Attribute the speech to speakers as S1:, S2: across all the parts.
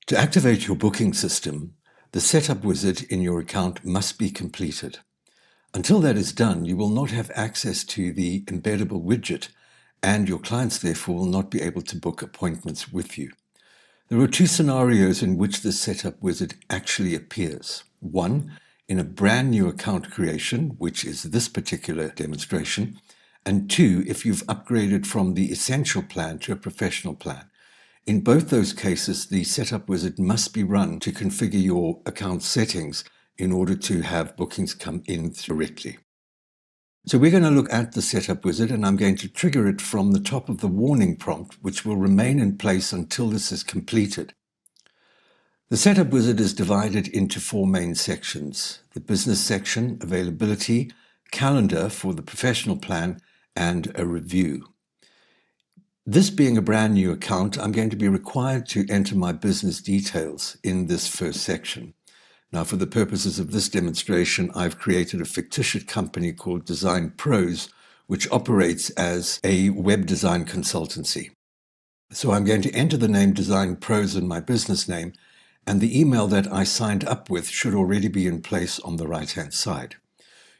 S1: To activate your booking system, the setup wizard in your account must be completed. Until that is done, you will not have access to the embeddable widget, and your clients therefore will not be able to book appointments with you. There are two scenarios in which the setup wizard actually appears. One, in a brand new account creation, which is this particular demonstration, and two, if you've upgraded from the essential plan to a professional plan. In both those cases, the setup wizard must be run to configure your account settings in order to have bookings come in directly. So we're going to look at the setup wizard, and I'm going to trigger it from the top of the warning prompt, which will remain in place until this is completed. The setup wizard is divided into four main sections: the business section, availability, calendar for the professional plan, and a review. This being a brand new account, I'm going to be required to enter my business details in this first section. Now, for the purposes of this demonstration, I've created a fictitious company called Design Pros, which operates as a web design consultancy. So I'm going to enter the name Design Pros in my business name, and the email that I signed up with should already be in place on the right-hand side.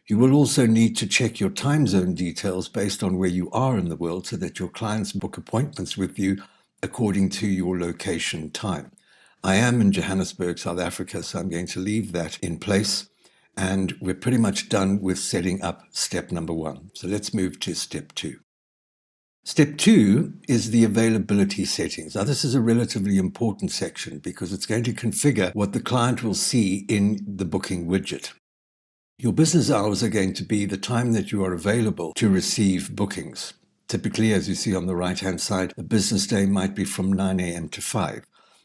S1: You will also need to check your time zone details based on where you are in the world so that your clients book appointments with you according to your location time. I am in Johannesburg, South Africa, so I'm going to leave that in place, and we're pretty much done with setting up step number one. So let's move to step two. Step two is the availability settings. Now, this is a relatively important section because it's going to configure what the client will see in the booking widget. Your business hours are going to be the time that you are available to receive bookings. Typically, as you see on the right-hand side, a business day might be from 9 a.m. to 5.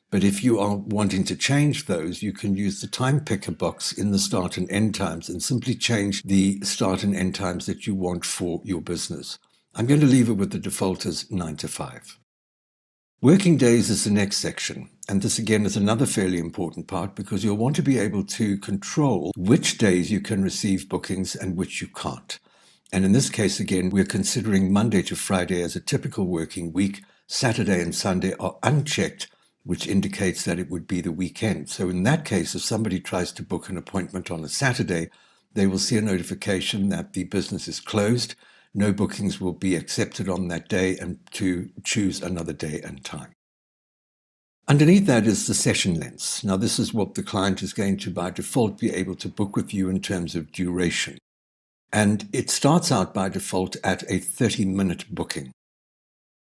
S1: But if you are wanting to change those, you can use the time picker box in the start and end times and simply change the start and end times that you want for your business. I'm going to leave it with the default as 9 to 5. Working days is the next section. And this again is another fairly important part because you'll want to be able to control which days you can receive bookings and which you can't. And in this case, again, we're considering Monday to Friday as a typical working week. Saturday and Sunday are unchecked, which indicates that it would be the weekend. So in that case, if somebody tries to book an appointment on a Saturday, they will see a notification that the business is closed, no bookings will be accepted on that day, and to choose another day and time. Underneath that is the session lengths. Now, this is what the client is going to, by default, be able to book with you in terms of duration. And it starts out by default at a 30-minute booking.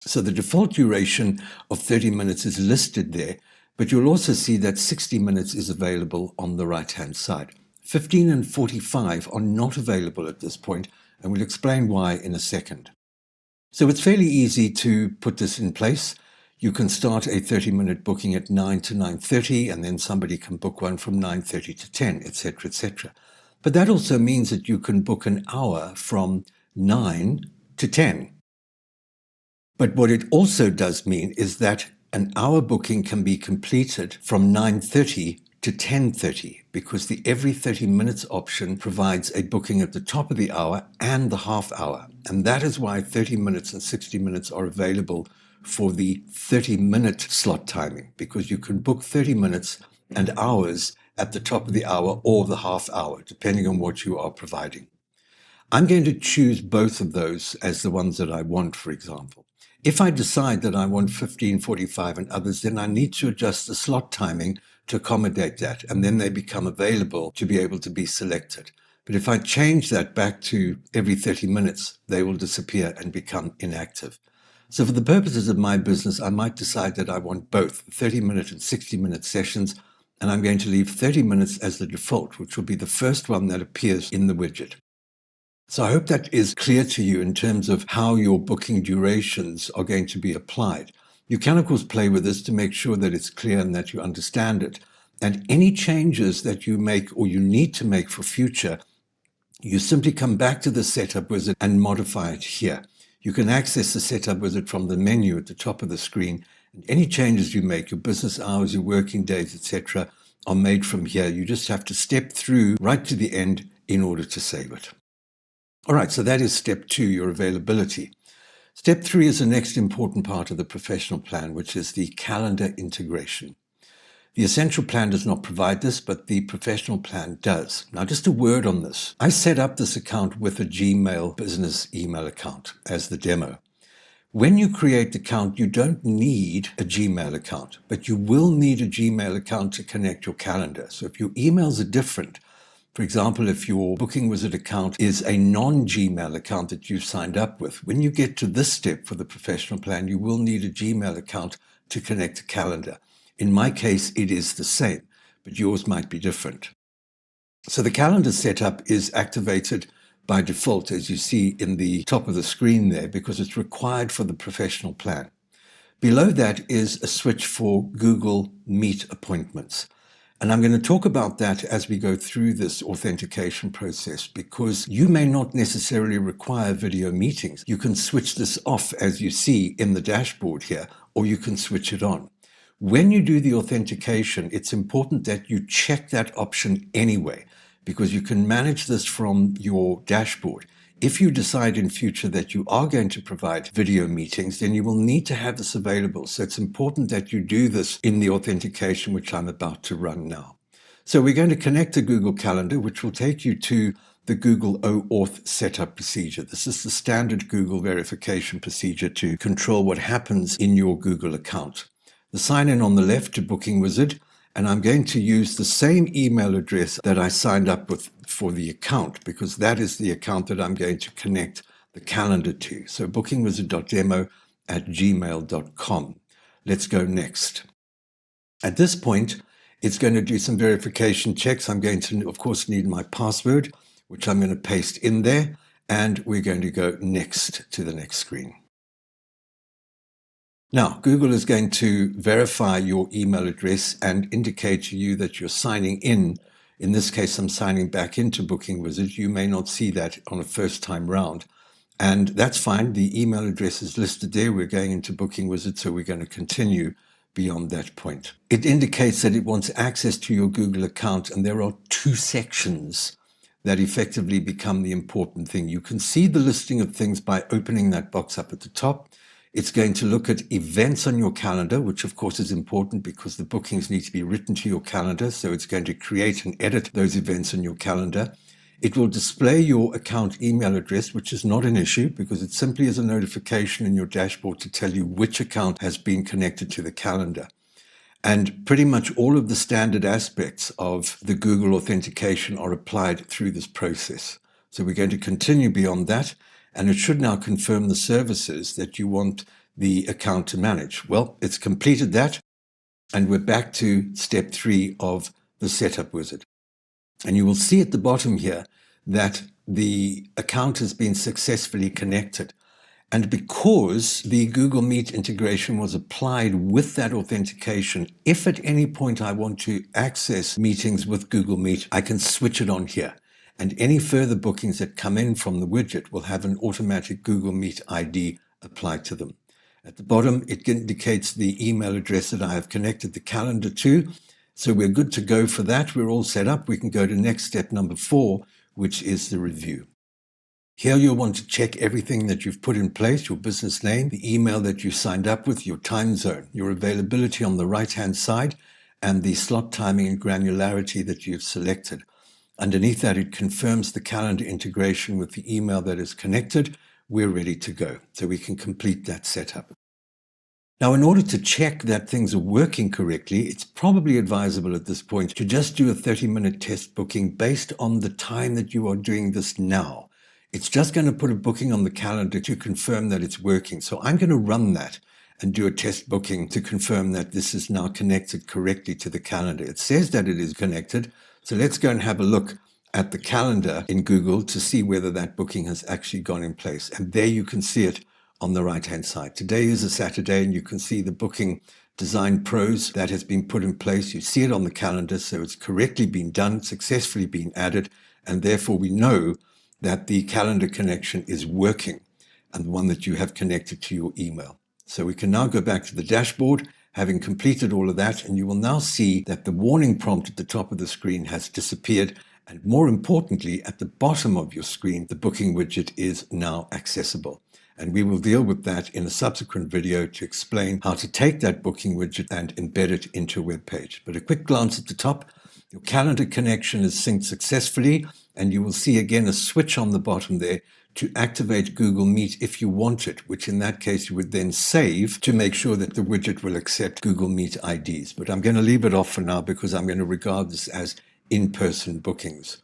S1: So the default duration of 30 minutes is listed there, but you'll also see that 60 minutes is available on the right-hand side. 15 and 45 are not available at this point, and we'll explain why in a second. So it's fairly easy to put this in place. You can start a 30-minute booking at 9 to 9:30, and then somebody can book one from 9:30 to 10, etc., etc. But that also means that you can book an hour from 9 to 10. But what it also does mean is that an hour booking can be completed from 9:30 to 10:30 because the every 30 minutes option provides a booking at the top of the hour and the half hour. And that is why 30 minutes and 60 minutes are available for the 30-minute slot timing, because you can book 30 minutes and hours at the top of the hour or the half hour, depending on what you are providing. I'm going to choose both of those as the ones that I want, for example. If I decide that I want 15, 45 and others, then I need to adjust the slot timing to accommodate that, and then they become available to be able to be selected. But if I change that back to every 30 minutes, they will disappear and become inactive. So for the purposes of my business, I might decide that I want both 30-minute and 60-minute sessions, and I'm going to leave 30 minutes as the default, which will be the first one that appears in the widget. So I hope that is clear to you in terms of how your booking durations are going to be applied. You can, of course, play with this to make sure that it's clear and that you understand it. And any changes that you make or you need to make for future, you simply come back to the setup wizard and modify it here. You can access the setup wizard from the menu at the top of the screen. And any changes you make, your business hours, your working days, etc., are made from here. You just have to step through right to the end in order to save it. All right, so that is step two, your availability. Step three is the next important part of the professional plan, which is the calendar integration. The Essential plan does not provide this, but the Professional plan does. Now, just a word on this. I set up this account with a Gmail business email account as the demo. When you create the account, you don't need a Gmail account, but you will need a Gmail account to connect your calendar. So if your emails are different, for example, if your Booking Wizard account is a non-Gmail account that you've signed up with, when you get to this step for the Professional plan, you will need a Gmail account to connect a calendar. In my case, it is the same, but yours might be different. So the calendar setup is activated by default, as you see in the top of the screen there, because it's required for the Professional plan. Below that is a switch for Google Meet appointments. And I'm going to talk about that as we go through this authentication process, because you may not necessarily require video meetings. You can switch this off, as you see in the dashboard here, or you can switch it on. When you do the authentication, it's important that you check that option anyway, because you can manage this from your dashboard. If you decide in future that you are going to provide video meetings, then you will need to have this available. So it's important that you do this in the authentication, which I'm about to run now. So we're going to connect to Google Calendar, which will take you to the Google OAuth setup procedure. This is the standard Google verification procedure to control what happens in your Google account. The sign-in on the left to Booking Wizard, and I'm going to use the same email address that I signed up with for the account, because that is the account that I'm going to connect the calendar to. So bookingwizard.demo@gmail.com. Let's go next. At this point, it's going to do some verification checks. I'm going to, of course, need my password, which I'm going to paste in there, and we're going to go next to the next screen. Now, Google is going to verify your email address and indicate to you that you're signing in. In this case, I'm signing back into Booking Wizard. You may not see that on a first time round, and that's fine. The email address is listed there. We're going into Booking Wizard, so we're going to continue beyond that point. It indicates that it wants access to your Google account, and there are two sections that effectively become the important thing. You can see the listing of things by opening that box up at the top. It's going to look at events on your calendar, which of course is important because the bookings need to be written to your calendar. So it's going to create and edit those events on your calendar. It will display your account email address, which is not an issue because it simply is a notification in your dashboard to tell you which account has been connected to the calendar. And pretty much all of the standard aspects of the Google authentication are applied through this process. So we're going to continue beyond that. And it should now confirm the services that you want the account to manage. Well, it's completed that, and we're back to step 3 of the setup wizard. And you will see at the bottom here that the account has been successfully connected. And because the Google Meet integration was applied with that authentication, if at any point I want to access meetings with Google Meet, I can switch it on here. And any further bookings that come in from the widget will have an automatic Google Meet ID applied to them. At the bottom, it indicates the email address that I have connected the calendar to. So we're good to go for that. We're all set up. We can go to next step number 4, which is the review. Here you'll want to check everything that you've put in place, your business name, the email that you signed up with, your time zone, your availability on the right-hand side, and the slot timing and granularity that you've selected. Underneath that, it confirms the calendar integration with the email that is connected. We're ready to go. So we can complete that setup. Now, in order to check that things are working correctly, it's probably advisable at this point to just do a 30-minute test booking based on the time that you are doing this now. It's just going to put a booking on the calendar to confirm that it's working. So I'm going to run that and do a test booking to confirm that this is now connected correctly to the calendar. It says that it is connected. So let's go and have a look at the calendar in Google to see whether that booking has actually gone in place. And there you can see it on the right-hand side. Today is a Saturday, and you can see the booking design pros that has been put in place. You see it on the calendar, so it's correctly been done, successfully been added, and therefore we know that the calendar connection is working and the one that you have connected to your email. So we can now go back to the dashboard, having completed all of that, and you will now see that the warning prompt at the top of the screen has disappeared, and more importantly, at the bottom of your screen, the booking widget is now accessible. And we will deal with that in a subsequent video to explain how to take that booking widget and embed it into a web page. But a quick glance at the top, your calendar connection is synced successfully, and you will see again a switch on the bottom there to activate Google Meet if you want it, which in that case you would then save to make sure that the widget will accept Google Meet IDs. But I'm going to leave it off for now because I'm going to regard this as in-person bookings.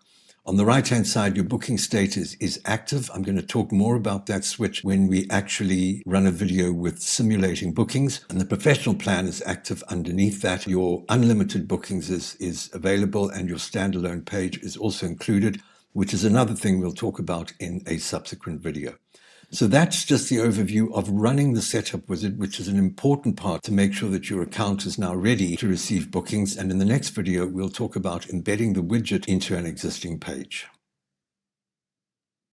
S1: On the right-hand side, your booking status is active. I'm going to talk more about that switch when we actually run a video with simulating bookings. And the professional plan is active underneath that. Your unlimited bookings is available, and your standalone page is also included, which is another thing we'll talk about in a subsequent video. So that's just the overview of running the setup wizard, which is an important part to make sure that your account is now ready to receive bookings. And in the next video, we'll talk about embedding the widget into an existing page.